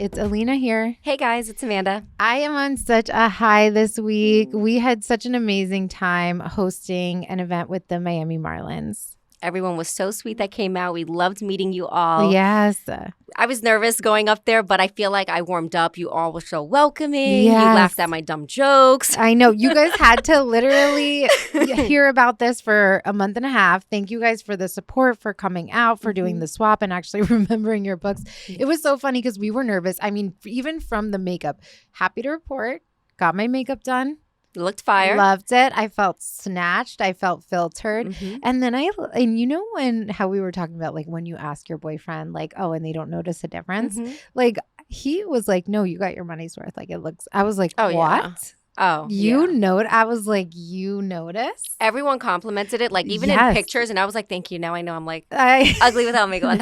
it's Alina here. Hey guys, it's Amanda. I am on such a high this week. We had such an amazing time hosting an event with the Miami Marlins. Everyone was so sweet that came out. We loved meeting you all. Yes. I was nervous going up there, but I feel like I warmed up. You all were so welcoming. Yes. You laughed at my dumb jokes. I know. You guys had to literally hear about this for a month and a half. Thank you guys for the support, for coming out, for doing the swap and actually remembering your books. It was so funny because we were nervous. I mean, even from the makeup. Happy to report, got my makeup done. Looked fire. Loved it. I felt snatched. I felt filtered. And then and you know how we were talking about like when you ask your boyfriend like, oh, and they don't notice a difference. Like he was like, no, you got your money's worth. Like it looks, I was like, oh, what? Yeah. Oh, you know, I was like, you noticed? Everyone complimented it, like even in pictures. And I was like, thank you. Now I know I'm like ugly without makeup.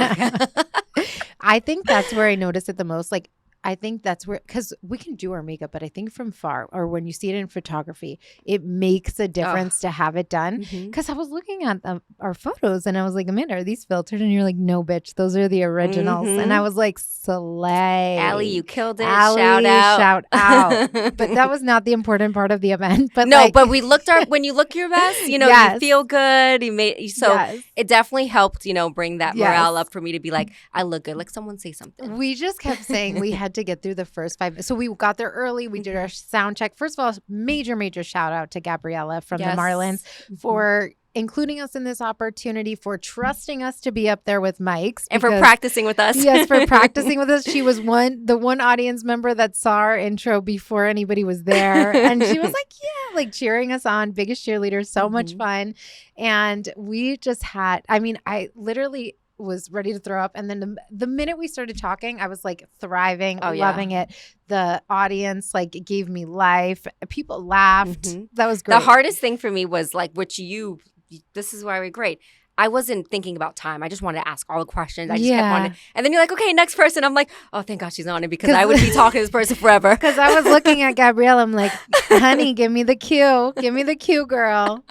I think that's where I noticed it the most. Like, I think that's where, because we can do our makeup, but I think from far or when you see it in photography, it makes a difference to have it done. Because I was looking at our photos and I was like, Amanda, are these filtered? And you're like, no, bitch, those are the originals. And I was like, slay. Allie, you killed it. Allie, shout out. But that was not the important part of the event. But no, but we looked when you look your best, you know, you feel good. It definitely helped, you know, bring that morale up for me to be like, I look good. Like someone say something. We just kept saying we had to get through the first 5. So we got there early. We did our sound check. First of all, major shout out to Gabriella from the Marlins for including us in this opportunity, for trusting us to be up there with mics. And for practicing with us. Yes, for practicing with us. She was the one audience member that saw our intro before anybody was there. And she was like, yeah, like cheering us on. Biggest cheerleader. So much fun. And we just had, I mean, I literally was ready to throw up. And then the minute we started talking, I was like thriving, loving it. The audience like gave me life. People laughed. That was great. The hardest thing for me was like, this is why we're great. I wasn't thinking about time. I just wanted to ask all the questions. I just kept wanting. And then you're like, okay, next person. I'm like, oh, thank God she's on it because I would be talking to this person forever. Because I was looking at Gabrielle. I'm like, honey, give me the cue. Give me the cue, girl.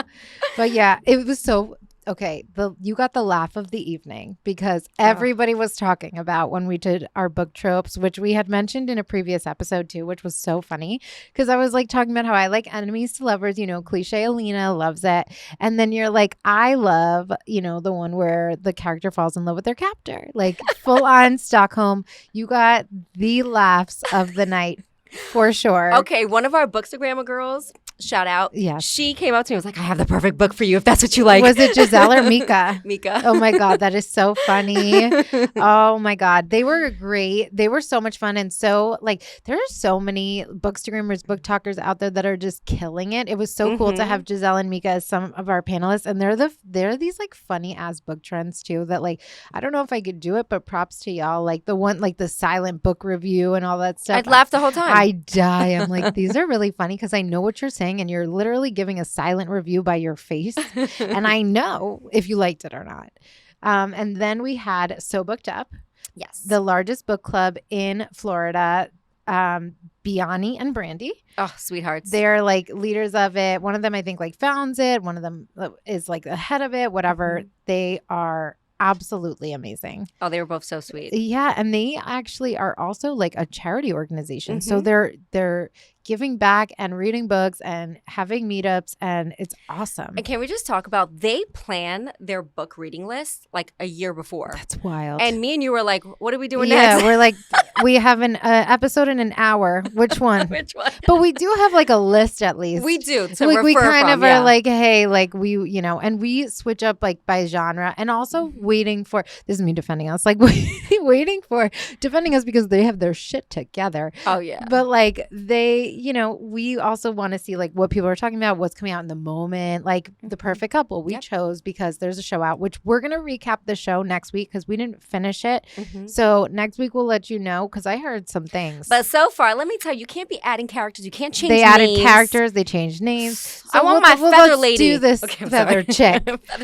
But yeah, it was so... Okay, you got the laugh of the evening because everybody was talking about when we did our book tropes, which we had mentioned in a previous episode too, which was so funny because I was like talking about how I like enemies to lovers, you know, cliche Alina loves it. And then you're like, I love, you know, the one where the character falls in love with their captor, like full on Stockholm. You got the laughs of the night for sure. Okay, one of our Bookstagramma girls, shout out. Yes. She came up to me and was like, I have the perfect book for you if that's what you like. Was it Giselle or Mika? Mika. Oh my God, that is so funny. Oh my God. They were great. They were so much fun. And so like there are so many Bookstagrammers, book talkers out there that are just killing it. It was so cool to have Giselle and Mika as some of our panelists. And they're these like funny ass book trends too that like, I don't know if I could do it, but props to y'all. Like the one, like the silent book review and all that stuff. I'd laugh the whole time. I die. I'm like, these are really funny because I know what you're saying and you're literally giving a silent review by your face. And I know if you liked it or not. And then we had So Booked Up. Yes. The largest book club in Florida. Biani and Brandy. Oh, sweethearts. They're like leaders of it. One of them, I think, like founds it. One of them is like the head of it, whatever. They are absolutely amazing. Oh, they were both so sweet. Yeah. And they actually are also like a charity organization. So they're giving back and reading books and having meetups, and it's awesome. And can we just talk about they plan their book reading list like a year before? That's wild. And me and you were like, what are we doing next? Yeah, we're like, we have an episode in an hour. Which one? Which one? But we do have like a list at least. We do. To like refer we kind from, of are like, hey, like we, you know, and we switch up like by genre and also waiting for, this is me defending us, like waiting for defending us because they have their shit together. Oh yeah. But like they, you know, we also want to see like what people are talking about, what's coming out in the moment, like The Perfect Couple we chose because there's a show out, which we're going to recap the show next week because we didn't finish it. So next week we'll let you know because I heard some things. But so far, let me tell you can't be adding characters. You can't change names. They added characters. They changed names. So I want my feather lady. Let's do this feather chick.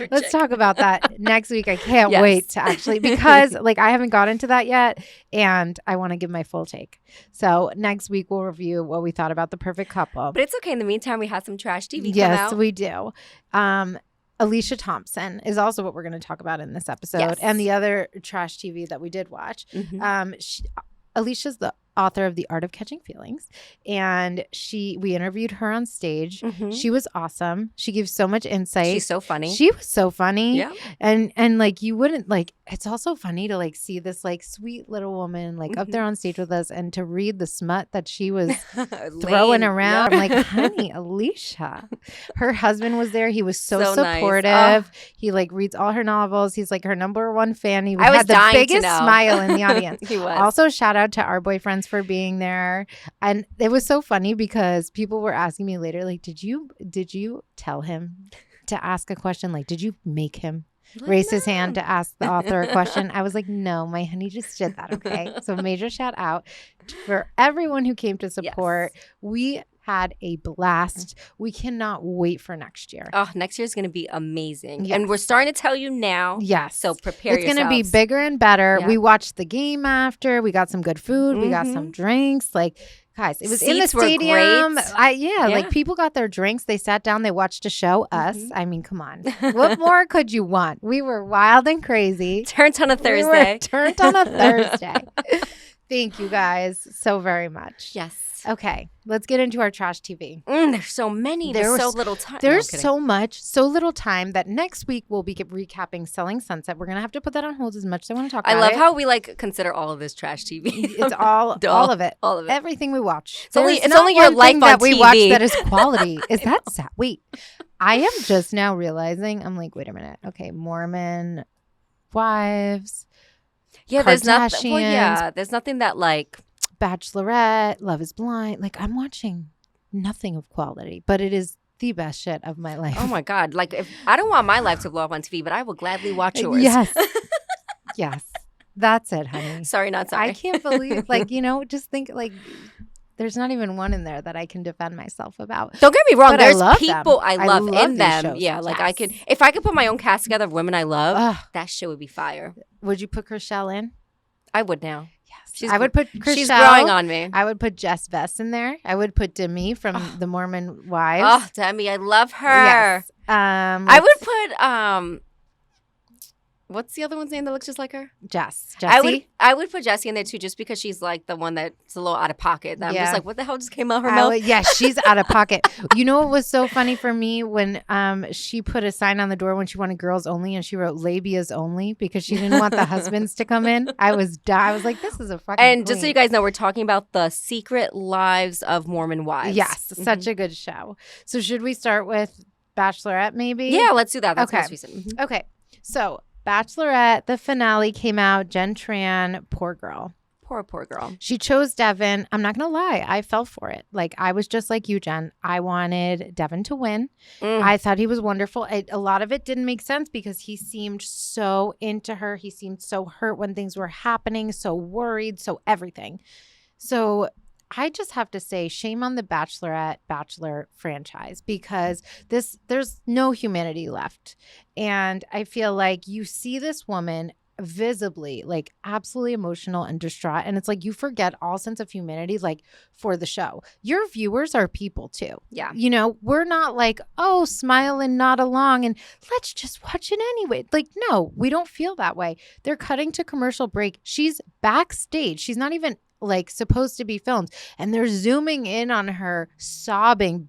Let's talk about that next week. I can't wait to actually, because like I haven't got into that yet and I want to give my full take. So next week we'll review what we thought about The Perfect Couple. But it's okay. In the meantime, we have some trash TV come yes, out. We do. Alicia Thompson is also what we're going to talk about in this episode. Yes. And the other trash TV that we did watch. Alicia's the author of The Art of Catching Feelings, and we interviewed her on stage. She was awesome. She gives so much insight. She's so funny. She was so funny. Yeah. And like you wouldn't like, it's also funny to like see this like sweet little woman like up there on stage with us and to read the smut that she was throwing around. I'm like, honey, Alicia. Her husband was there. He was so supportive. Nice. He like reads all her novels. He's like her number one fan. He had the biggest smile in the audience. He was. Also, shout out to our boyfriends for being there. And it was so funny because people were asking me later, like, did you tell him to ask a question? Like, did you make him raise his hand to ask the author a question? I was like, no, my honey just did that. Okay. So major shout out for everyone who came to support. Yes. We had a blast. We cannot wait for next year. Oh, next year is going to be amazing. Yes. And we're starting to tell you now. Yes. So prepare yourselves. It's going to be bigger and better. Yep. We watched the game after. We got some good food. We got some drinks. Like, guys, it was in the stadium. Like people got their drinks. They sat down. They watched a show. Us. I mean, come on. What more could you want? We were wild and crazy. Turned on a Thursday. Thank you guys so very much. Yes. Okay, let's get into our trash TV. There's so many. There's so little time. There's so much, so little time that next week we'll be recapping Selling Sunset. We're going to have to put that on hold as much as I want to talk about it. I love how we like consider all of this trash TV. It's all of it. All of it. Everything we watch. It's only your life on that TV. We watch that is quality. Is that sad? Wait, I am just now realizing, I'm like, wait a minute. Okay, Mormon wives. Yeah, there's nothing. Well, yeah, there's nothing that like Bachelorette, Love is Blind. Like I'm watching nothing of quality, but it is the best shit of my life. Oh my God. Like if I don't want my life to blow up on TV, but I will gladly watch yours. Yes. Yes. That's it, honey. Sorry, not sorry. I can't believe, like, just think like there's not even one in there that I can defend myself about. Don't get me wrong. But there's people I love in them. Shows. Yeah, like if I could put my own cast together of women I love, that shit would be fire. Would you put Chriselle in? I would now. I would put Chriselle. She's growing on me. I would put Jess Vess in there. I would put Demi from the Mormon Wives. Oh, Demi, I love her. Yes. I would put what's the other one's name that looks just like her? Jessie. I would put Jessie in there too, just because she's like the one that's a little out of pocket. I'm just like, what the hell just came out her mouth? She's out of pocket. You know what was so funny for me when she put a sign on the door when she wanted girls only, and she wrote labias only because she didn't want the husbands to come in. I was like, this is a fucking. And queen. Just so you guys know, we're talking about the Secret Lives of Mormon Wives. Yes, such a good show. So should we start with Bachelorette? Maybe. Yeah, let's do that. That's okay. Most recent. Okay, so. Bachelorette, the finale came out. Jen Tran, poor girl. Poor girl. She chose Devin. I'm not going to lie. I fell for it. Like, I was just like you, Jen. I wanted Devin to win. I thought he was wonderful. A lot of it didn't make sense because he seemed so into her. He seemed so hurt when things were happening, so worried, so everything. So I just have to say, shame on the Bachelor franchise because there's no humanity left. And I feel like you see this woman visibly like absolutely emotional and distraught, and it's like you forget all sense of humanity like for the show. Your viewers are people too. Yeah. We're not like, oh, smile and nod along and let's just watch it anyway. Like, no, we don't feel that way. They're cutting to commercial break. She's backstage. She's not even like supposed to be filmed, and they're zooming in on her sobbing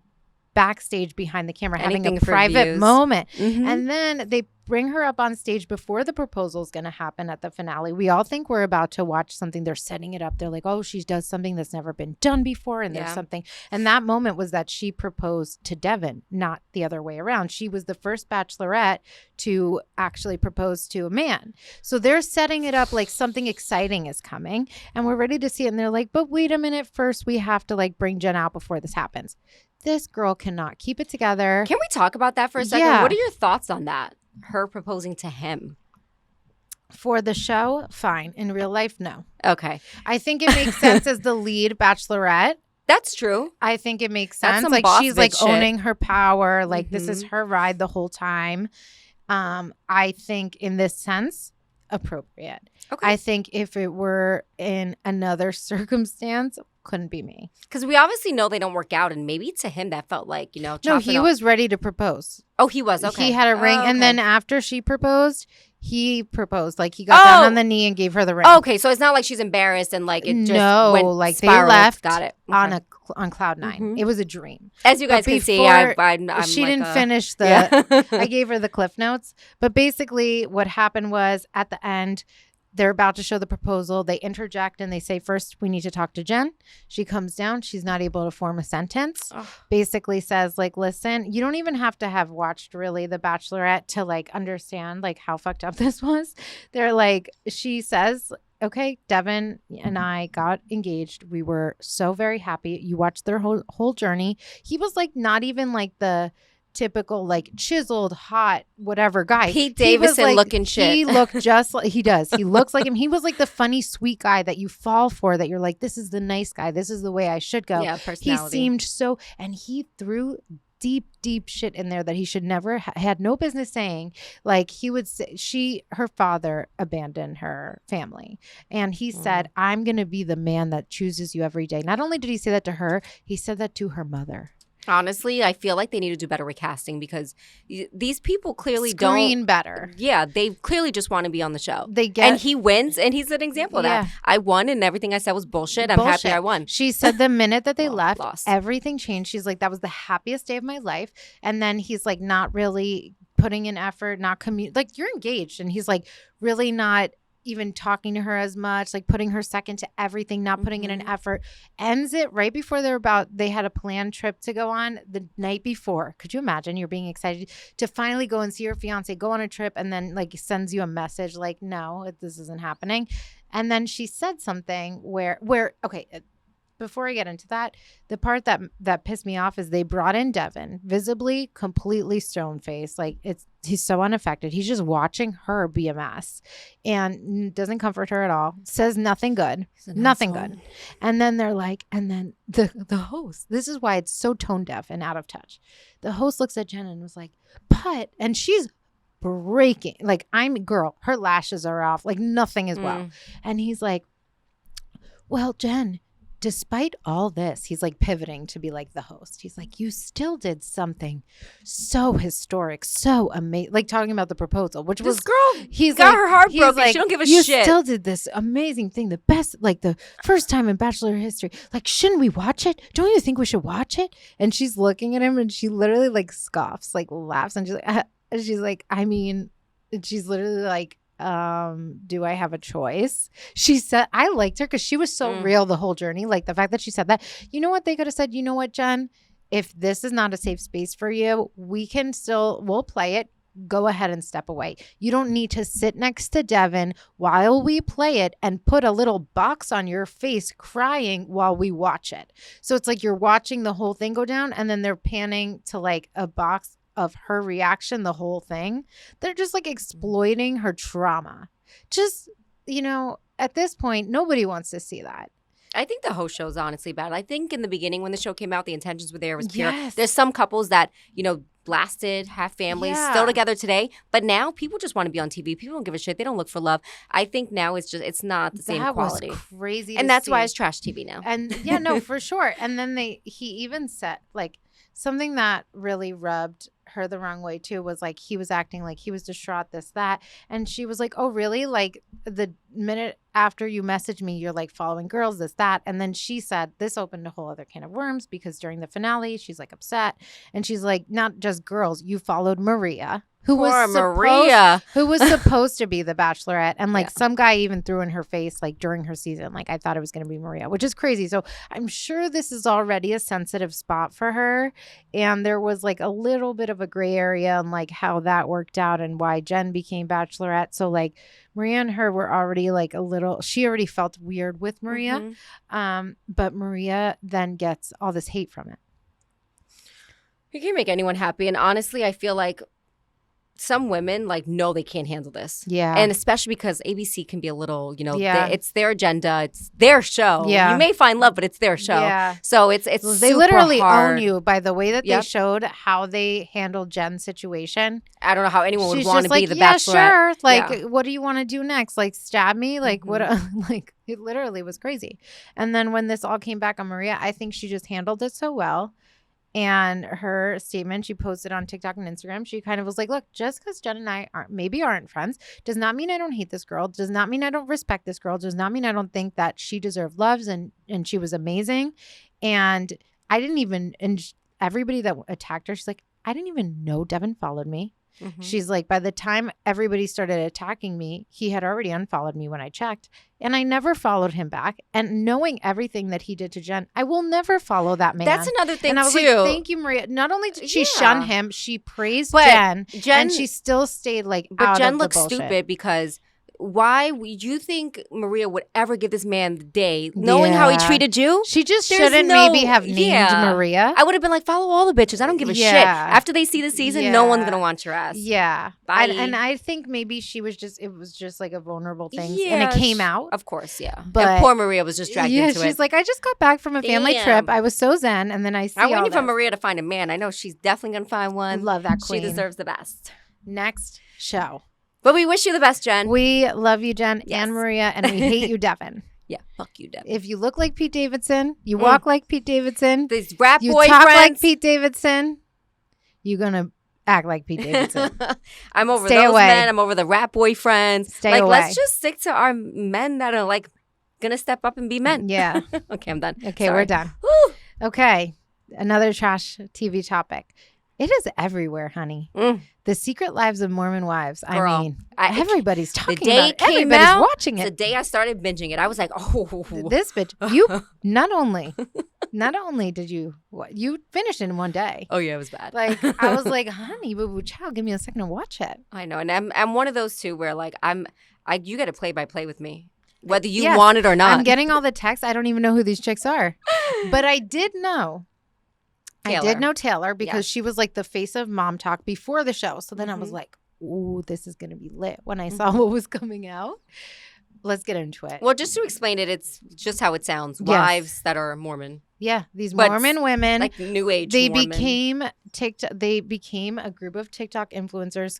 backstage behind the camera, having a private moment. And then they bring her up on stage before the proposal is going to happen at the finale. We all think we're about to watch something. They're setting it up. They're like, oh, she does something that's never been done before. And there's something. And that moment was that she proposed to Devin, not the other way around. She was the first Bachelorette to actually propose to a man. So they're setting it up like something exciting is coming. And we're ready to see it. And they're like, but wait a minute. First, we have to like bring Jen out before this happens. This girl cannot keep it together. Can we talk about that for a second? Yeah. What are your thoughts on that? Her proposing to him. For the show, fine. In real life, no. Okay. I think it makes sense as the lead Bachelorette. That's true. I think it makes sense. That's like she's like shit. owning her power. Like this is her ride the whole time. I think in this sense, appropriate. Okay. I think if it were in another circumstance, couldn't be me. Because we obviously know they don't work out, and maybe to him that felt like, no, he was ready to propose. Oh, he was? Okay. He had a ring, and then after she proposed, He proposed. Like, he got down on the knee and gave her the ring. Okay, so it's not like she's embarrassed and like it just went like they spiraled. left Got it. Okay. on cloud 9. It was a dream. As you guys can see, I'm she like didn't finish the. I gave her the cliff notes, but basically what happened was at the end, they're about to show the proposal. They interject and they say, first, we need to talk to Jen. She comes down. She's not able to form a sentence. Basically says, like, listen, you don't even have to have watched really The Bachelorette to like understand like how fucked up this was. They're like, she says, okay, Devin and I got engaged. We were so very happy. You watched their whole journey. He was like not even like the typical like chiseled hot whatever guy. Pete Davidson like, looking shit. He looked just like he does. He looks like him. He was like the funny sweet guy that you fall for, that you're like, this is the nice guy, this is the way I should go. Yeah, personality. He seemed so, and he threw deep shit in there that he should never had no business saying. Like, he would say her father abandoned her family, and he said, I'm gonna be the man that chooses you every day. Not only did he say that to her, he said that to her mother. Honestly, I feel like they need to do better with casting because these people clearly Screen don't better. Yeah, they clearly just want to be on the show. And he wins, and he's an example of that. I won, and everything I said was bullshit. I'm happy I won. She said the minute that they left, everything changed. She's like, that was the happiest day of my life. And then he's like, not really putting in effort, not like, you're engaged, and he's like really not even talking to her as much, like putting her second to everything, not putting in an effort. Ends it right before they had a planned trip to go on the night before. Could you imagine? You're being excited to finally go and see your fiance, go on a trip, and then like sends you a message like, no, this isn't happening. And then she said something where okay, before I get into that, the part that pissed me off is they brought in Devin, visibly, completely stone-faced. Like, he's so unaffected. He's just watching her be a mess and doesn't comfort her at all. Says nothing good. Nothing good. And then they're like, and then the host, this is why it's so tone deaf and out of touch. The host looks at Jen and was like, but, and she's breaking. Like, her lashes are off. Like, nothing is well. And he's like, well, Jen, despite all this, he's like pivoting to be like the host. He's like, you still did something so historic, so amazing. Like, talking about the proposal, which was, this girl, he's got like, her heart broken. Like, she don't give a you shit. You still did this amazing thing, the best, like the first time in Bachelor history. Like, shouldn't we watch it? Don't you think we should watch it? And she's looking at him and she literally like scoffs, like laughs, and she's like, I mean, she's literally like, do I have a choice? She said, I liked her because she was so real the whole journey. Like, the fact that she said that, you know what they could have said? You know what, Jen? If this is not a safe space for you, we'll play it. Go ahead and step away. You don't need to sit next to Devin while we play it and put a little box on your face crying while we watch it. So it's like you're watching the whole thing go down, and then they're panning to like a box of her reaction, the whole thing. They're just like exploiting her trauma. Just, at this point, nobody wants to see that. I think the host show is honestly bad. I think in the beginning when the show came out, the intentions were there. It was pure. Yes. There's some couples that, blasted, have families, still together today. But now people just want to be on TV. People don't give a shit. They don't look for love. I think now it's not the same quality. Was crazy. And that's why it's trash TV now. And yeah, no, for sure. And then he even said, like, something that really rubbed her the wrong way too was like, he was acting like he was distraught, this, that. And she was like, oh, really? Like, the minute after you messaged me, you're like following girls, this, that. And then she said, this opened a whole other can of worms because during the finale, she's like upset. And she's like, not just girls, you followed Maria. Who was supposed to be the Bachelorette. And like some guy even threw in her face like during her season, like, I thought it was going to be Maria, which is crazy. So I'm sure this is already a sensitive spot for her. And there was like a little bit of a gray area on like how that worked out and why Jen became Bachelorette. So like Maria and her were already like she already felt weird with Maria. But Maria then gets all this hate from it. You can't make anyone happy. And honestly, I feel like some women know they can't handle this. Yeah. And especially because ABC can be a little, it's their agenda. It's their show. Yeah. You may find love, but it's their show. Yeah. So it's they literally hard. own you by the way that they showed how they handled Jen's situation. I don't know how anyone would want to be the Bachelorette. Yeah, sure. Like, what do you want to do next? Like, stab me? Like, what? Like, it literally was crazy. And then when this all came back on Maria, I think she just handled it so well. And her statement she posted on TikTok and Instagram, she kind of was like, look, just because Jen and I aren't friends does not mean I don't hate this girl, does not mean I don't respect this girl, does not mean I don't think that she deserved loves and she was amazing. And I didn't even, and everybody that attacked her, she's like, I didn't even know Devin followed me. Mm-hmm. She's like, by the time everybody started attacking me, he had already unfollowed me when I checked. And I never followed him back. And knowing everything that he did to Jen, I will never follow that man. That's another thing, and I was too. like, thank you, Maria. Not only did she shun him, she praised Jen, and she still stayed like out of the bullshit. But Jen looks stupid because why would you think Maria would ever give this man the day, knowing how he treated you? She just shouldn't maybe have named Maria. I would have been like, follow all the bitches. I don't give a shit. After they see the season, no one's gonna want your ass. Yeah, and I think maybe it was just like a vulnerable thing, and it came out. Of course, yeah. But and poor Maria was just dragged into it. She's like, I just got back from a family trip. I was so zen, and then I waiting for Maria to find a man. I know she's definitely gonna find one. Love that queen. She deserves the best. Next show. But we wish you the best, Jen. We love you, Jen and Maria, and we hate you, Devin. Yeah, fuck you, Devin. If you look like Pete Davidson, you walk like Pete Davidson, these rap you boyfriends, talk like Pete Davidson, you're going to act like Pete Davidson. I'm over those men. I'm over the rap boyfriends. Stay away. Let's just stick to our men that are like going to step up and be men. Yeah. Okay, I'm done. Okay, Sorry. we're done. Woo. Okay, another trash TV topic. It is everywhere, honey. The Secret Lives of Mormon Wives. Girl, I mean, everybody's talking the day about it. Came Everybody's out, watching it. The day I started binging it, I was like, oh. This bitch, you not only did you finished it in one day. Oh, yeah, it was bad. Like, I was like, honey, boo-boo chow, give me a second to watch it. I know. And I'm one of those two where like, you got to play by play with me. Whether you want it or not. I'm getting all the texts. I don't even know who these chicks are. But I did know. Taylor. I did know Taylor because she was like the face of Mom Talk before the show. So then I was like, ooh, this is going to be lit when I saw what was coming out. Let's get into it. Well, just to explain it, it's just how it sounds. Yes. Wives that are Mormon. Yeah, these Mormon women. Like New Age They Mormon. became a group of TikTok influencers.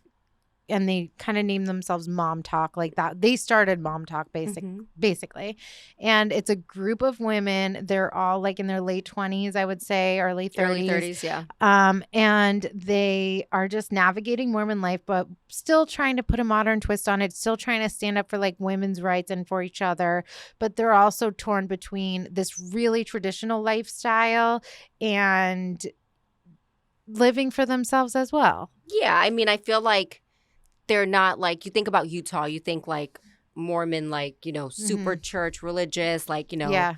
And they kind of named themselves Mom Talk like that. They started Mom Talk basically. And it's a group of women. They're all like in their late 20s, I would say, or late 30s. Early 30s, yeah. And they are just navigating Mormon life, but still trying to put a modern twist on it, still trying to stand up for like women's rights and for each other. But they're also torn between this really traditional lifestyle and living for themselves as well. Yeah, I mean, I feel like they're not like, you think about Utah, you think like Mormon, like, super church religious, like, Yeah.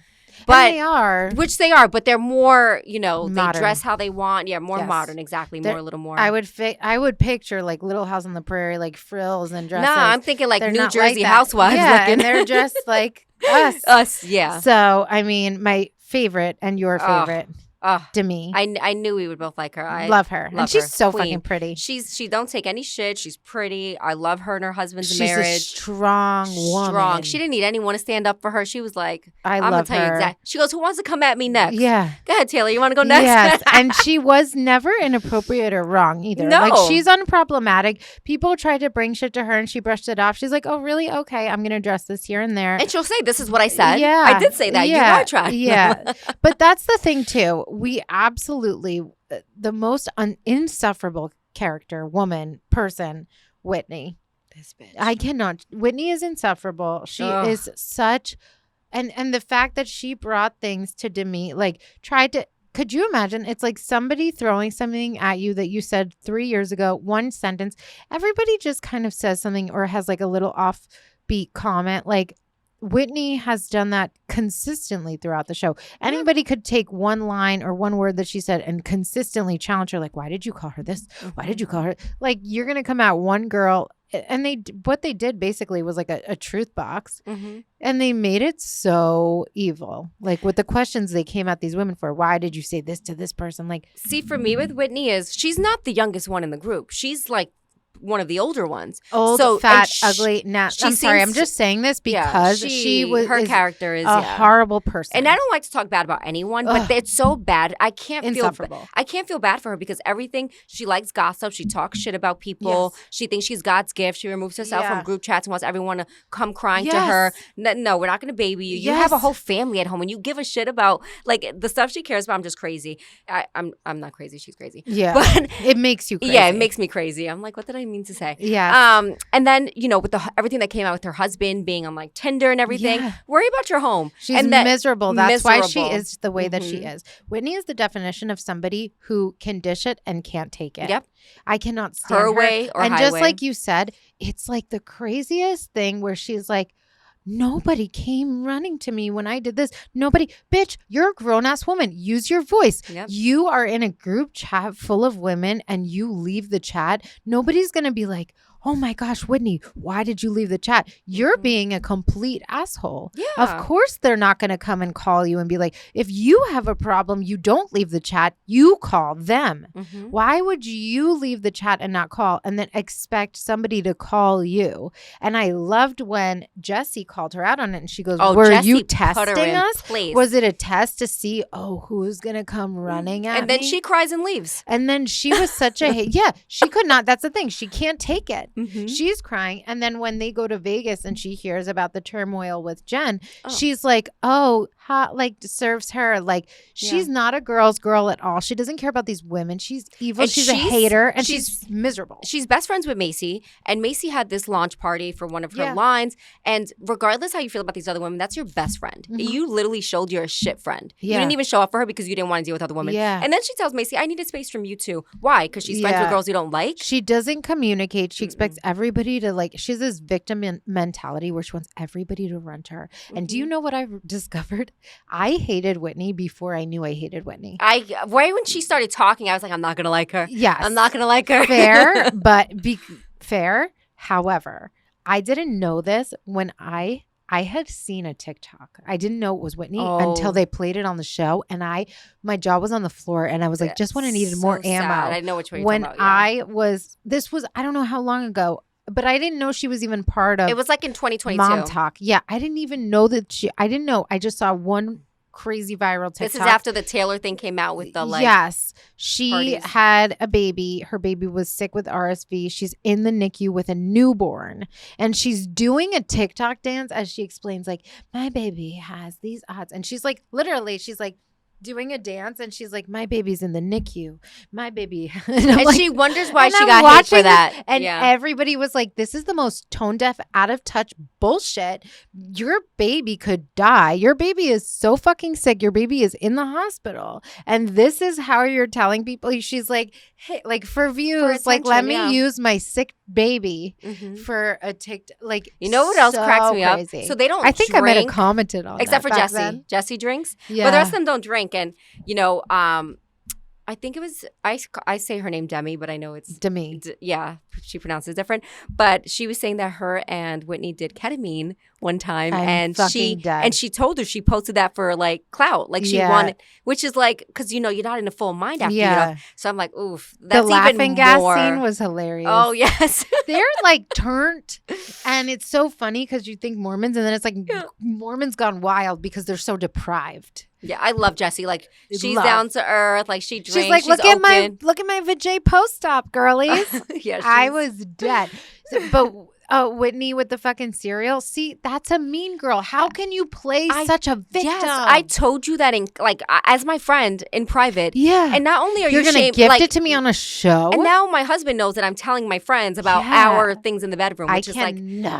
But and they are. Which they are, but they're more, modern. They dress how they want. Yeah, more modern, exactly. A little more. I would picture like Little House on the Prairie, like frills and dresses. No, I'm thinking like they're New Jersey housewives. Yeah, and they're dressed like us. Us, yeah. So, I mean, my favorite and your favorite. Demi. I knew we would both like her. I love her. And she's so fucking pretty. She don't take any shit. She's pretty. I love her and her husband's She's marriage. a strong woman. Strong. She didn't need anyone to stand up for her. She was like, I'm love going to tell you exactly. She goes, who wants to come at me next? Yeah. Go ahead, Taylor. You want to go next? Yes. And she was never inappropriate or wrong either. No. Like, she's unproblematic. People tried to bring shit to her and she brushed it off. She's like, oh, really? Okay. I'm going to address this here and there. And she'll say, this is what I said. Yeah. I did say that. Yeah. You are trying. Yeah. But that's the thing, too. We absolutely, the most insufferable character, woman, person, Whitney. This bitch. I cannot. Whitney is insufferable. She is such, and the fact that she brought things to Demi, like tried to. Could you imagine? It's like somebody throwing something at you that you said 3 years ago, one sentence. Everybody just kind of says something or has like a little offbeat comment. Like Whitney has done that consistently throughout the show. Anybody could take one line or one word that she said and consistently challenge her. Like, why did you call her this? Why did you call her? Like, you're going to come out one girl. And what they did basically was like a truth box. And they made it so evil. Like with the questions they came at these women for. Why did you say this to this person? Like, see, for me with Whitney is she's not the youngest one in the group. She's like one of the older ones. Old, fat, ugly. I'm sorry. I'm just saying this because her character is a horrible person. And I don't like to talk bad about anyone, but it's so bad. I can't feel bad for her because everything, she likes gossip. She talks shit about people. Yes. She thinks she's God's gift. She removes herself from group chats and wants everyone to come crying to her. No, we're not going to baby you. You have a whole family at home and you give a shit about like the stuff she cares about. I'm just crazy. I'm not crazy. She's crazy. Yeah. But it makes you crazy. Yeah, it makes me crazy. I'm like, what did I mean to say? Yeah. And then, with everything that came out with her husband being on like Tinder and everything, worry about your home. She's miserable. That's why she is the way that she is. Whitney is the definition of somebody who can dish it and can't take it. Yep. I cannot stand her way or and highway. Just like you said, it's like the craziest thing where she's like, nobody came running to me when I did this. Nobody. Bitch, you're a grown-ass woman. Use your voice. Yep. You are in a group chat full of women and you leave the chat. Nobody's going to be like, oh my gosh, Whitney, why did you leave the chat? You're being a complete asshole. Yeah. Of course they're not going to come and call you and be like, if you have a problem, you don't leave the chat, you call them. Mm-hmm. Why would you leave the chat and not call and then expect somebody to call you? And I loved when Jessie called her out on it and she goes, were Jessie you testing us? Place. Was it a test to see, who's going to come running at me? And then she cries and leaves. And then she was such a she could not. That's the thing. She can't take it. Mm-hmm. She's crying. And then when they go to Vegas and she hears about the turmoil with Jen, she's like, serves her. Like, she's not a girl's girl at all. She doesn't care about these women. She's evil. She's a hater. And she's miserable. She's best friends with Macy. And Macy had this launch party for one of her lines. And regardless how you feel about these other women, that's your best friend. Mm-hmm. You literally showed you're a shit friend. Yeah. You didn't even show up for her because you didn't want to deal with other women. Yeah. And then she tells Macy, I need a space from you too. Why? Because she's friends with girls you don't like? She doesn't communicate. She expects everybody to she has this victim mentality where she wants everybody to run to her. Mm-hmm. And do you know what I discovered? I hated Whitney before I knew I hated Whitney. Right when she started talking, I was like, I'm not going to like her. Yes. I'm not going to like her. Fair, but fair. However, I didn't know this when I had seen a TikTok. I didn't know it was Whitney until they played it on the show. And my jaw was on the floor and I was like, just when I needed more ammo. Sad. I know which one you're talking about. This was, I don't know how long ago, but I didn't know she was even part of. It was like in 2022. Mom Talk. Yeah. I didn't even know that I didn't know. I just saw one crazy viral TikTok. This is after the Taylor thing came out with the Yes. She had a baby. Her baby was sick with RSV. She's in the NICU with a newborn. And she's doing a TikTok dance as she explains, like, my baby has these odds. And she's like, literally, she's like, doing a dance and she's like, my baby's in the NICU. My baby. And like, she wonders why she got hate for that. And everybody was like, this is the most tone deaf, out of touch bullshit. Your baby could die. Your baby is so fucking sick. Your baby is in the hospital. And this is how you're telling people. She's like, hey, like for views, like let me use my sick baby for a TikTok. Like, you know what else cracks me up? So they don't I think drink, I might have commented on except that for Jessie. Then. Jessie drinks. Yeah. But the rest of them don't drink. And, I think it was, I say her name Demi, but I know it's Demi. She pronounces it different. But she was saying that her and Whitney did ketamine one time. And she told her she posted that for like clout. Like she wanted, which is like, because you're not in a full mind after you know. So I'm like, oof, that's the even laughing gas scene was hilarious. Oh, yes. They're like turned. And it's so funny because you think Mormons and then it's like Mormons gone wild because they're so deprived. Yeah, I love Jessie. Like, she's down to earth. Like, she drinks. She's like, look at my Vijay post-op, girlies. I was dead. But Whitney with the fucking cereal. See, that's a mean girl. How can you play such a victim? Yes, I told you that as my friend in private. Yeah. And not only are you're gonna gift it to me on a show. And now my husband knows that I'm telling my friends about our things in the bedroom, which is like,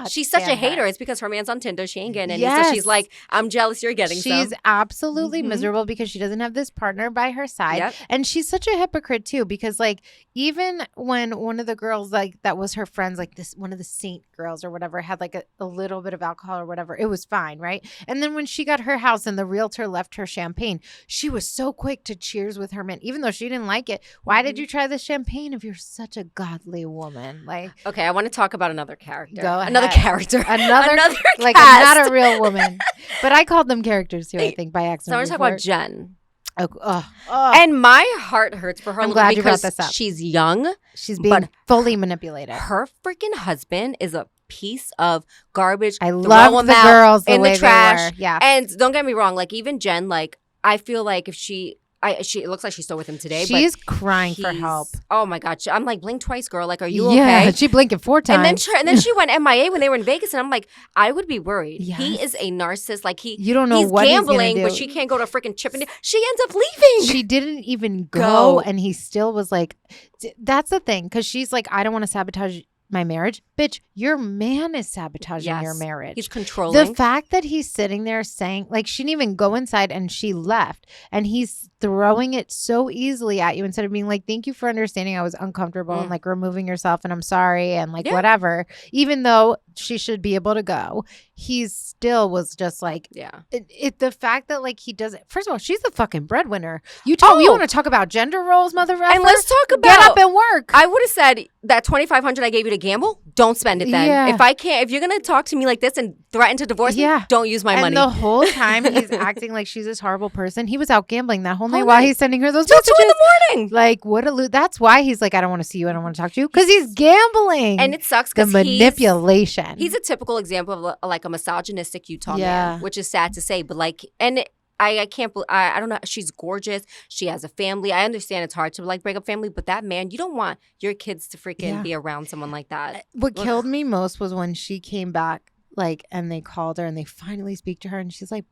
she's such a hater. It's because her man's on Tinder. She ain't getting any. Yes. So she's like, I'm jealous you're getting some. She's absolutely miserable because she doesn't have this partner by her side. Yep. And she's such a hypocrite too, because like even when one of the girls like that was her friends, like this one of the Saint girls or whatever had like a little bit of alcohol or whatever, it was fine, right? And then when she got her house and the realtor left her champagne, she was so quick to cheers with her man, even though she didn't like it. Why did you try the champagne if you're such a godly woman? Like, okay, I want to talk about another character. Go ahead. Another character. Another like not a real woman. But I called them characters too, I think, by accident. So I want to talk about Jen. And my heart hurts for her. I'm glad you brought because this up. She's young. She's being fully manipulated. Her freaking husband is a piece of garbage. I love the girls in the trash. Yeah. And don't get me wrong, like even Jen, like I feel like if she it looks like she's still with him today. She's crying for help. Oh my God. I'm like, blink twice, girl. Like, are you yeah, okay? She blinking 4 times. And then she went MIA when they were in Vegas. And I'm like, I would be worried. Yes. He is a narcissist. Like you don't know he's what gambling, he's gonna do. but she can't go to freaking Chippendale. She ends up leaving. She didn't even go. And he still was like, that's the thing. Because she's like, I don't want to sabotage my marriage. Bitch, your man is sabotaging your marriage. He's controlling. The fact that he's sitting there saying, like, she didn't even go inside and she left. And he's throwing it so easily at you instead of being like, thank you for understanding I was uncomfortable and like removing yourself and I'm sorry and like whatever. Even though she should be able to go, he still was just like, the fact that like he doesn't, first of all, she's the fucking breadwinner. You want to talk about gender roles, mother effer? And let's talk about, get up and work. I would have said that $2,500 I gave you to gamble, don't spend it then. Yeah. If you're going to talk to me like this and threaten to divorce me, don't use my money. And the whole time he's acting like she's this horrible person. He was out gambling that whole night while he's sending her those messages. 2 in the morning. Like, what a that's why he's like, I don't want to see you. I don't want to talk to you. Because he's gambling. And it sucks because the manipulation. He's a typical example of like a misogynistic Utah man, which is sad to say. But like, and I can't believe, I don't know. She's gorgeous. She has a family. I understand it's hard to like break up family, but that man, you don't want your kids to freaking be around someone like that. What killed me most was when she came back, like, and they called her and they finally speak to her and she's like,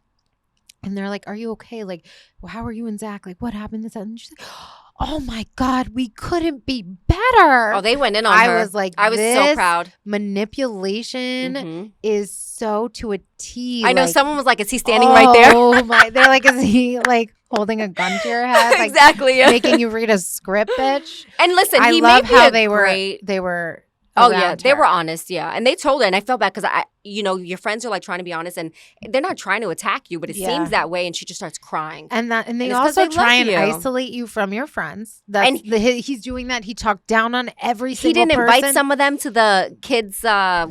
and they're like, are you okay? Like, well, how are you and Zach? Like, what happened? This, that? And she's like, oh my God, we couldn't be better. Oh, they went in on her. I was like, I was so proud. Manipulation is so to a T. I know someone was like, is he standing right there? Oh my, they're like, is he like holding a gun to your head? Like, exactly. Yeah. Making you read a script, bitch. And listen, I he love made me how they were. Oh yeah, they were honest, and they told her, and I felt bad because your friends are like trying to be honest, and they're not trying to attack you, but it seems that way, and she just starts crying. And they also try and isolate you from your friends. He's doing that. He talked down on every single person. He didn't invite some of them to the kids. The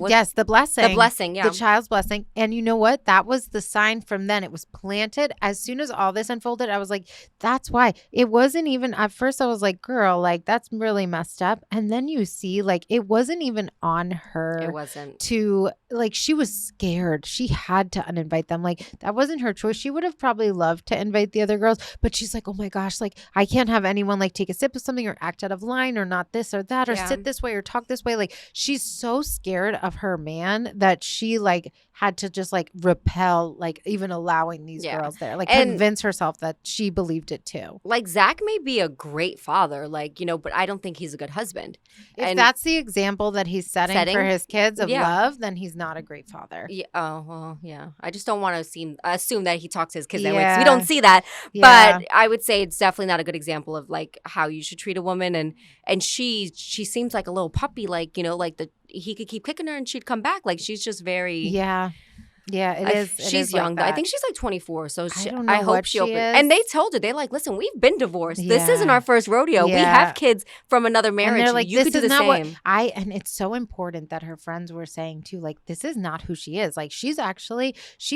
blessing. The blessing, yeah. The child's blessing. And you know what? That was the sign from then. It was planted. As soon as all this unfolded, I was like, that's why. It wasn't even, at first I was like, girl, like that's really messed up. And then you see, like, it wasn't even on her. It wasn't. To, like, she was scared. She had to uninvite them. Like, that wasn't her choice. She would have probably loved to invite the other girls, but she's like, oh my gosh, like, I can't have anyone like take a sip of something or act out of line or not this or that or sit this way or talk this way. Like, she's so scared of her man that she like had to just like repel, like even allowing these girls there, like convince herself that she believed it too. Like, Zach may be a great father, like, but I don't think he's a good husband. If that's the example that he's setting for his kids of love, then he's not a great father. Yeah. Oh, well, yeah. I just don't want to assume that he talks to his kids that way, 'cause we don't see that. Yeah. But I would say it's definitely not a good example of like how you should treat a woman. And she seems like a little puppy, like, like he could keep kicking her and she'd come back. Like, she's just very it is. She's young. Like I think she's like 24. So I hope she opens. And they told her, they're like, listen, we've been divorced. Yeah. This isn't our first rodeo. We have kids from another marriage. And they're like, you could do the same. And it's so important that her friends were saying too, like, this is not who she is. Like, she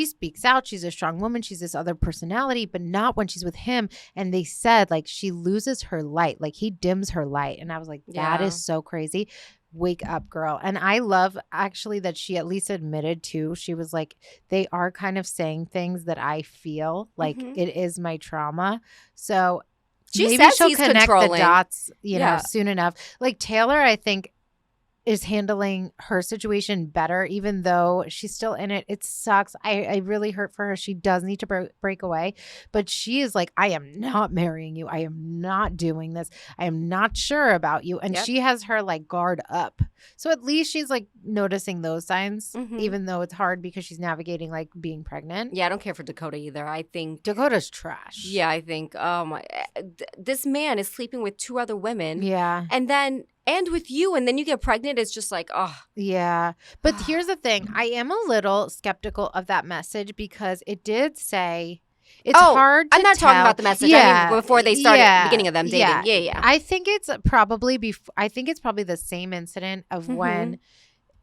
speaks out. She's a strong woman. She's this other personality, but not when she's with him. And they said, like, she loses her light. Like, he dims her light. And I was like, that is so crazy. Wake up, girl. And I love actually that she at least admitted too. She was like, they are kind of saying things that I feel like it is my trauma. So maybe she'll connect the dots, soon enough. Like, Taylor, I think, is handling her situation better, even though she's still in it. It sucks. I really hurt for her. She does need to break away, but she is like, I am not marrying you. I am not doing this. I am not sure about you. And she has her like guard up. So at least she's like noticing those signs, even though it's hard because she's navigating like being pregnant. Yeah, I don't care for Dakota either. I think Dakota's trash. Yeah, I think, oh my, this man is sleeping with 2 other women. Yeah. And with you, and then you get pregnant, it's just like, oh. Yeah. But here's the thing. I am a little skeptical of that message because it did say it's hard to I'm not tell. talking about the message. I mean, before they started at the beginning of them dating. Yeah. I think it's probably the same incident of when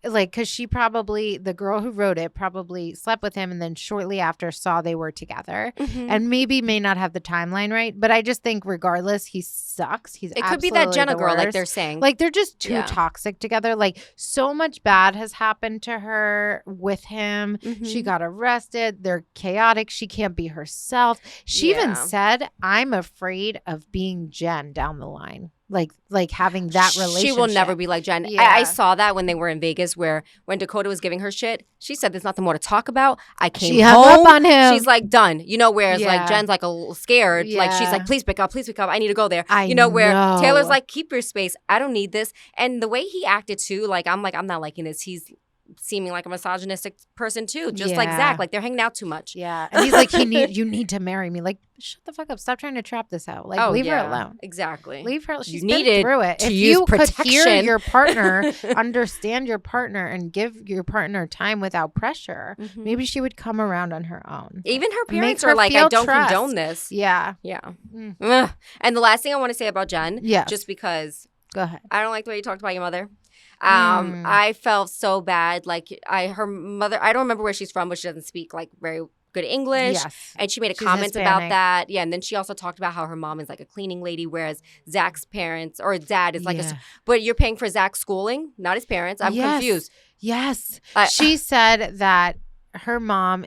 like, because she probably, the girl who wrote it probably slept with him and then shortly after saw they were together and maybe may not have the timeline right. But I just think regardless, he sucks. He's It could be that Jenna girl, like they're saying. Like, they're just too toxic together. Like, so much bad has happened to her with him. She got arrested. They're chaotic. She can't be herself. She even said, I'm afraid of being Jen down the line. Like having that relationship. She will never be like Jen. Yeah. I saw that when they were in Vegas, where when Dakota was giving her shit, she said there's nothing more to talk about. I came she home. hung up on him. She's like done. Whereas like Jen's like a little scared. Like she's like, please pick up. I need to go there. Where Taylor's like, keep your space. I don't need this. And the way he acted too, I'm not liking this. He's seeming like a misogynistic person too, just like Zach. Like they're hanging out too much. Yeah, and he's like, you need to marry me. Like, shut the fuck up. Stop trying to trap this out. Like, leave her alone. Exactly. Leave her. She's been through it. If you could hear your partner, understand your partner, and give your partner time without pressure, maybe she would come around on her own. Even her parents are like, I don't condone this. Yeah. Yeah. And the last thing I want to say about Jen, just because go ahead, I don't like the way you talked about your mother. I felt so bad. Like her mother, I don't remember where she's from, but she doesn't speak like very good English. Yes. And she made a comment about that. Yeah. And then she also talked about how her mom is like a cleaning lady, whereas Zach's parents or dad is like but you're paying for Zach's schooling, not his parents. I'm confused. Yes. She said that her mom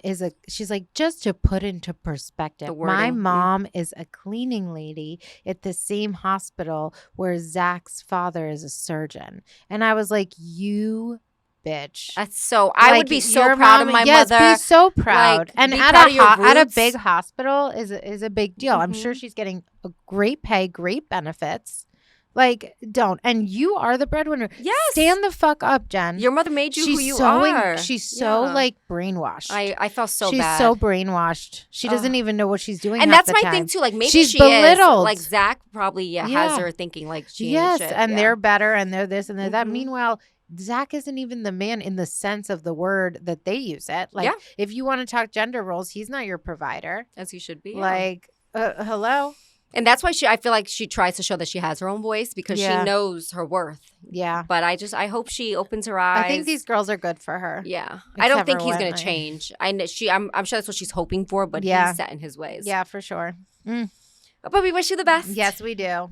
she's like, just to put into perspective, my mom is a cleaning lady at the same hospital where Zach's father is a surgeon. And I was like, you bitch. That's so, I would be so proud of my mother. Yes, be so proud. Like, and at a big hospital is a big deal. I'm sure she's getting a great pay, great benefits. Like, don't. And you are the breadwinner. Yes. Stand the fuck up, Jen. Your mother made you who you are. She's so, like, brainwashed. I felt so bad. She's so brainwashed. She doesn't even know what she's doing. And that's my thing, too. Like, maybe she's she belittled. is. Like, Zach probably has her thinking, like, she ain't shit. And they're better, and they're this and they're that. Meanwhile, Zach isn't even the man in the sense of the word that they use it. Like, if you want to talk gender roles, he's not your provider. As he should be. Like, hello? And that's why I feel like she tries to show that she has her own voice because she knows her worth. Yeah. But I hope she opens her eyes. I think these girls are good for her. Yeah. I don't think he's going to change. I'm sure that's what she's hoping for, but he's set in his ways. Yeah, for sure. But we wish you the best. Yes, we do.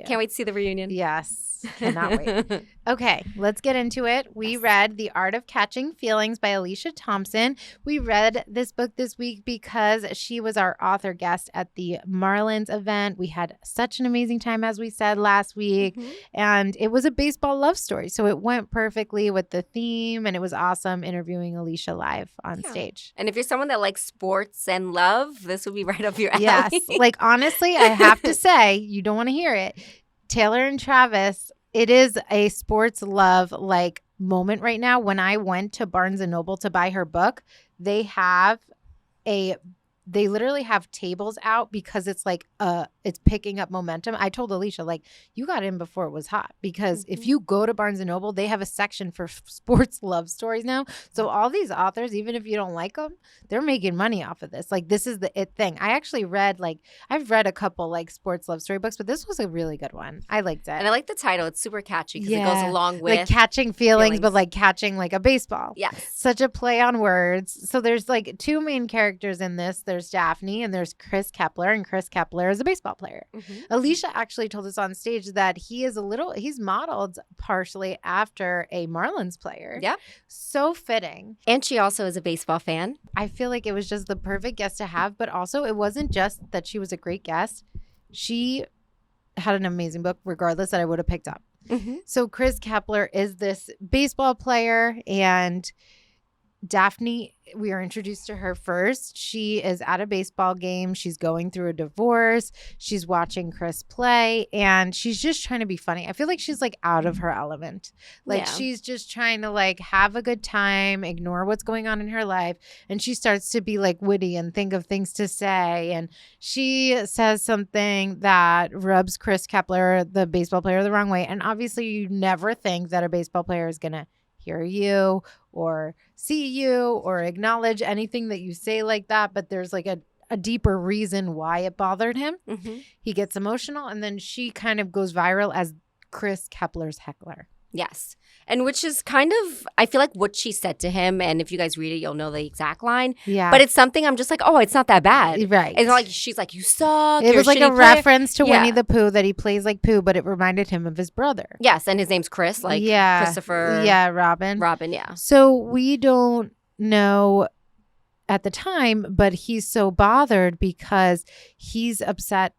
Can't wait to see the reunion. Yes. Cannot wait. Okay, let's get into it. We read The Art of Catching Feelings by Alicia Thompson. We read this book this week because she was our author guest at the Marlins event. We had such an amazing time, as we said last week. And it was a baseball love story. So it went perfectly with the theme. And it was awesome interviewing Alicia live on stage. And if you're someone that likes sports and love, this would be right up your alley. Yes. Like, honestly, I have to say, you don't want to hear it. Taylor and Travis, it is a sports love like moment right now. When I went to Barnes and Noble to buy her book, they literally have tables out because it's like it's picking up momentum. I told Alicia, like, you got in before it was hot because if you go to Barnes and Noble, they have a section for sports love stories now. So all these authors, even if you don't like them, they're making money off of this. Like, this is the it thing. I actually read I've read a couple like sports love story books, but this was a really good one. I liked it. And I like the title. It's super catchy because it goes along with like catching feelings, but like catching like a baseball. Yes. Such a play on words. So there's like two main characters in this. There's Daphne and there's Chris Kepler, and Chris Kepler is a baseball player. Alicia actually told us on stage that he's modeled partially after a Marlins player. Yeah. So fitting. And she also is a baseball fan. I feel like it was just the perfect guest to have, but also it wasn't just that she was a great guest. She had an amazing book, regardless, that I would have picked up. So Chris Kepler is this baseball player, and Daphne, we are introduced to her first. She is at a baseball game. She's going through a divorce. She's watching Chris play, and she's just trying to be funny. I feel like she's like out of her element. Like she's just trying to like have a good time, ignore what's going on in her life. And she starts to be like witty and think of things to say. And she says something that rubs Chris Kepler, the baseball player, the wrong way. And obviously you never think that a baseball player is going to hear you or see you or acknowledge anything that you say like that, but there's like a deeper reason why it bothered him. He gets emotional, and then she kind of goes viral as Chris Kepler's heckler. Yes. And which is kind of, I feel like what she said to him, and if you guys read it, you'll know the exact line. Yeah. But it's something I'm just like, oh, it's not that bad. Right. It's not like she's like, you suck. It was like a reference to Yeah. Winnie the Pooh that he plays like Pooh, but it reminded him of his brother. Yes, and his name's Chris, like Christopher. Yeah, Robin. Robin, yeah. So we don't know at the time, but he's so bothered because he's upset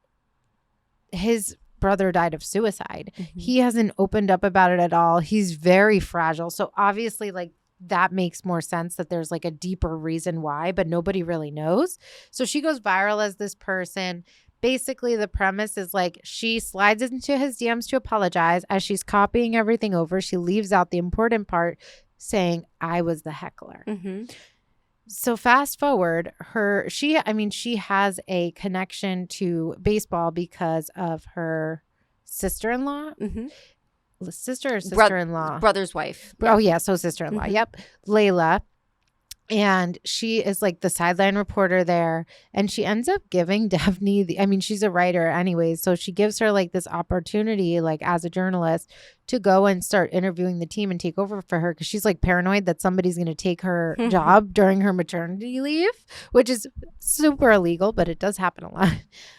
his brother died of suicide. Mm-hmm. He hasn't opened up about it at all. He's very fragile. So obviously, like, that makes more sense that there's like a deeper reason why, but nobody really knows. So she goes viral as this person. Basically, the premise is like she slides into his DMs to apologize. As she's copying everything over, she leaves out the important part saying, I was the heckler. Mm-hmm. So fast forward, she has a connection to baseball because of her sister-in-law. Mm-hmm. Sister or sister-in-law? Brother's wife. Oh, yeah. So sister-in-law. Mm-hmm. Yep. Layla. And she is like the sideline reporter there. And she ends up giving Daphne, she's a writer anyways. So she gives her like this opportunity, like as a journalist, to go and start interviewing the team and take over for her. Because she's like paranoid that somebody's going to take her job during her maternity leave, which is super illegal, but it does happen a lot,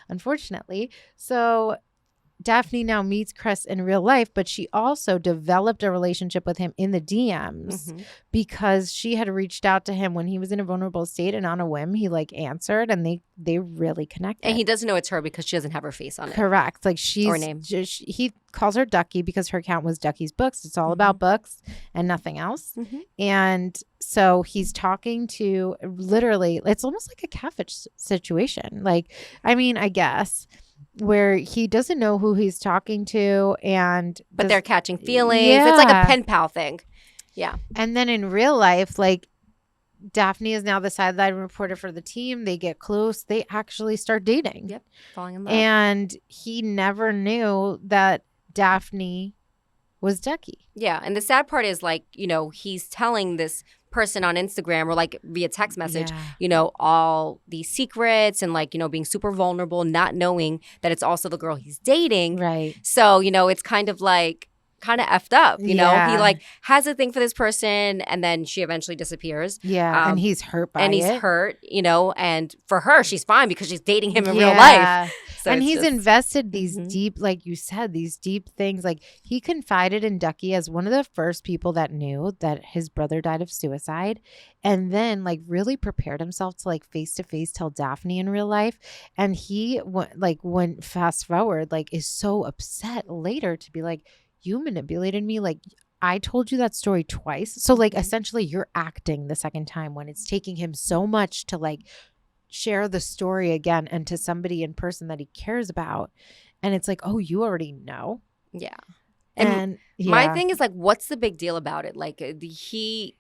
unfortunately. So Daphne now meets Chris in real life, but she also developed a relationship with him in the DMs because she had reached out to him when he was in a vulnerable state, and on a whim, he like answered, and they really connected. And he doesn't know it's her because she doesn't have her face on it. Correct. Like or name. He calls her Ducky because her account was Ducky's Books. It's all about books and nothing else. Mm-hmm. And so he's talking to literally, it's almost like a catfish situation. Like, I guess, where he doesn't know who he's talking to, but they're catching feelings. Yeah. It's like a pen pal thing. Yeah. And then in real life, like, Daphne is now the sideline reporter for the team. They get close. They actually start dating. Yep. Falling in love. And he never knew that Daphne was Ducky. Yeah. And the sad part is, like, he's telling this person on Instagram or like via text message, all these secrets and like, being super vulnerable, not knowing that it's also the girl he's dating. Right. So, it's kind of effed up, He like has a thing for this person and then she eventually disappears. Yeah. And he's hurt by it. And he's hurt, and for her, she's fine because she's dating him in real life. So and he's invested these deep, like you said, these deep things. Like he confided in Ducky as one of the first people that knew that his brother died of suicide, and then like really prepared himself to like face to face tell Daphne in real life. And he went fast forward, like is so upset later to be like, you manipulated me. Like I told you that story twice. So like essentially you're acting the second time when it's taking him so much to like share the story again and to somebody in person that he cares about. And it's like, oh, you already know. Yeah. And my thing is like, what's the big deal about it? Like he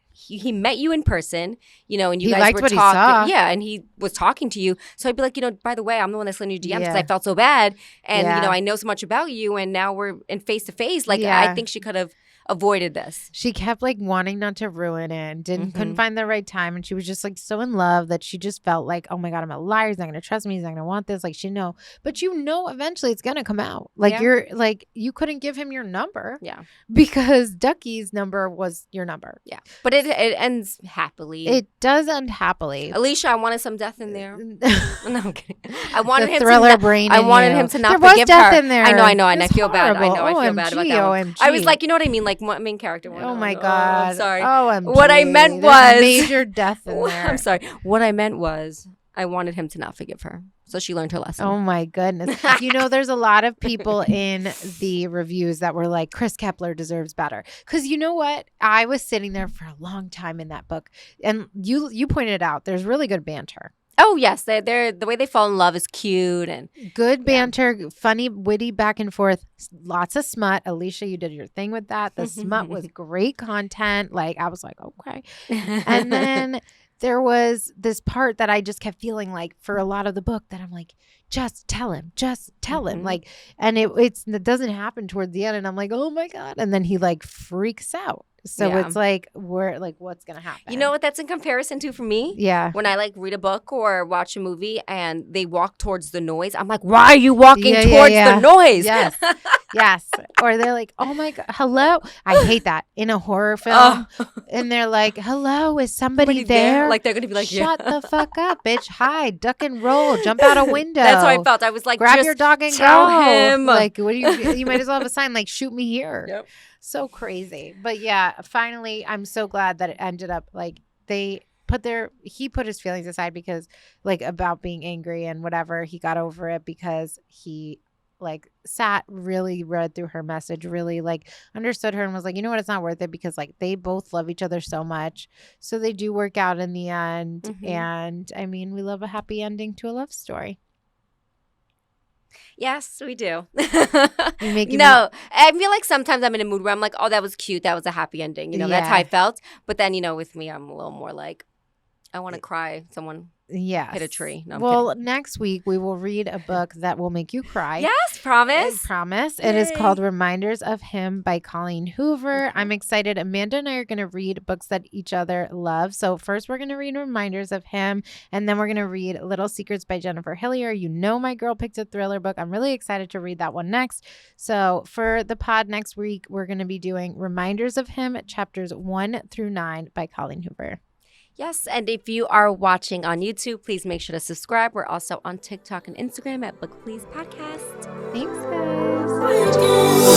met you in person, and you guys were talking. He saw. Yeah, and he was talking to you. So I'd be like, by the way, I'm the one that's sending you DMs because I felt so bad. And, I know so much about you. And now we're in face to face. Like, I think she could have avoided this. She kept like wanting not to ruin it and couldn't find the right time. And she was just like so in love that she just felt like, oh my God, I'm a liar. He's not going to trust me. He's not going to want this. Like she know. But eventually it's going to come out. Like you're like, you couldn't give him your number. Yeah. Because Ducky's number was your number. Yeah. But it ends happily. It does end happily. Alicia, I wanted some death in there. No, I'm kidding. I wanted him thriller brain. I wanted him to not there forgive was death her. in there. I know. And I feel horrible. bad. I know. I feel bad about that one. OMG. I was like, you know what I mean? Like main character. Oh my God. I'm sorry. OMG. What I meant There's was major death in there. I'm sorry. What I meant was I wanted him to not forgive her. So she learned her lesson. Oh my goodness. There's a lot of people in the reviews that were like, Chris Kepler deserves better. Because you know what? I was sitting there for a long time in that book. And you pointed it out. There's really good banter. Oh, yes. They're the way they fall in love is cute and good banter, funny, witty back and forth. Lots of smut. Alicia, you did your thing with that. The smut was great content. Like I was like, okay. And then there was this part that I just kept feeling like for a lot of the book that I'm like, just tell him, like, and it doesn't happen toward the end. And I'm like, oh my God. And then he like freaks out. So Yeah. it's like, we're like, what's going to happen? You know what that's in comparison to for me? Yeah. When I like read a book or watch a movie and they walk towards the noise, I'm like, why are you walking towards the noise? Yes. Yes. Or they're like, oh my God, hello. I hate that in a horror film. And they're like, hello, is somebody there? Like they're going to be like, shut the fuck up, bitch. Hide, duck and roll, jump out a window. That's how I felt. I was like, grab just your dog and tell go. him. Like, what do you might as well have a sign like, shoot me here. Yep. So crazy. But yeah, finally, I'm so glad that it ended up like he put his feelings aside because like about being angry and whatever. He got over it because he like really read through her message, really like understood her and was like, you know what, it's not worth it because like they both love each other so much. So they do work out in the end. Mm-hmm. And I mean, we love a happy ending to a love story. Yes, we do. I feel like sometimes I'm in a mood where I'm like, oh, that was cute. That was a happy ending. You know, that's how I felt. But then, you know, with me, I'm a little more like, I want to cry. Someone hit a tree. No, I'm kidding. Next week we will read a book that will make you cry. Yes, promise. I promise. Yay. It is called Reminders of Him by Colleen Hoover. I'm excited. Amanda and I are going to read books that each other love. So first we're going to read Reminders of Him, and then we're going to read Little Secrets by Jennifer Hillier. You know my girl picked a thriller book. I'm really excited to read that one next. So for the pod next week, we're going to be doing Reminders of Him, chapters 1 through 9 by Colleen Hoover. Yes, and if you are watching on YouTube, please make sure to subscribe. We're also on TikTok and Instagram at Book Please Podcast. Thanks, guys.